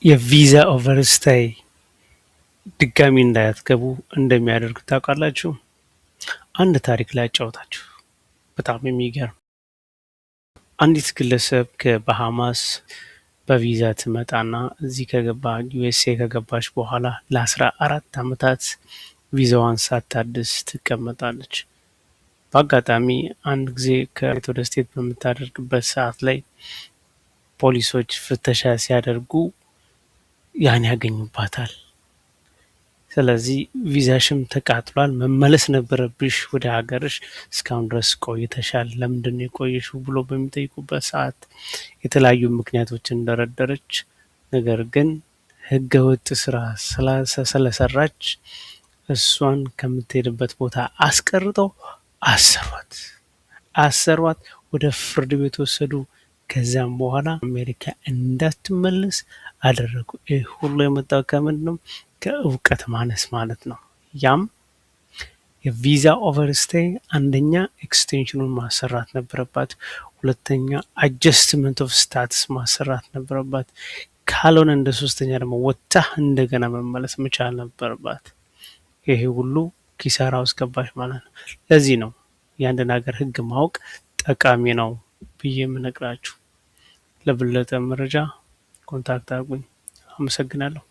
የቪዛ ኦቨርስታይ ድጋሚ እንዳያትገቡ እንደሚያደርግ ታውቃላችሁ? አንድ ታሪክ ላይ አጫውታችሁ በጣም የሚገርም አንዲት ግለሰብ ከባሃማስ በቪዛ ትመጣና እዚህ ከገባ ዩኤስኤ ከገባች በኋላ ለ14 ዓመታት ቪዛዋን ሳታድስ ትቀመጣለች። በአጋጣሚ አንድ ጊዜ ከስቴት ወደ ስቴት በምታደርግበት ሰዓት ላይ ፖሊሶች ፍተሻ ሲያደርጉ ያን ያገኙባታል። ስለዚህ ቪዛሽም ተቃጥሏል፣ መመለስ ነበረብሽ ወደ ሀገርሽ፣ እስካሁን ድረስ ቆይተሻል፣ ለምንድን የቆየሽው ብሎ በሚጠይቁበት ሰዓት የተለያዩ ምክንያቶችን እንደረደረች፣ ነገር ግን ህገወጥ ስራ ስለሰራች እሷን ከምትሄድበት ቦታ አስቀርጠው አሰሯት። ወደ ፍርድ ቤት ወሰዱ። ከዚያም በኋላ አሜሪካ እንዳትመለስ አደረጉ። ይህ ሁሉ የመጣው ከምንድን ነው? ከእውቀት ማነስ ማለት ነው። ያም የቪዛ ኦቨርስቴይ አንደኛ ኤክስቴንሽኑን ማሰራት ነበረባት፣ ሁለተኛ አጀስትመንት ኦፍ ስታትስ ማሰራት ነበረባት፣ ካልሆነ እንደ ሶስተኛ ደግሞ ወጥታ እንደገና መመለስ መቻል ነበረባት። ይሄ ሁሉ ኪሳራ ውስጥ ገባሽ ማለት ነው። ለዚህ ነው የአንድን ሀገር ህግ ማወቅ ጠቃሚ ነው ብዬ የምነግራችሁ። ለበለጠ መረጃ ኮንታክት አድርጉኝ። አመሰግናለሁ።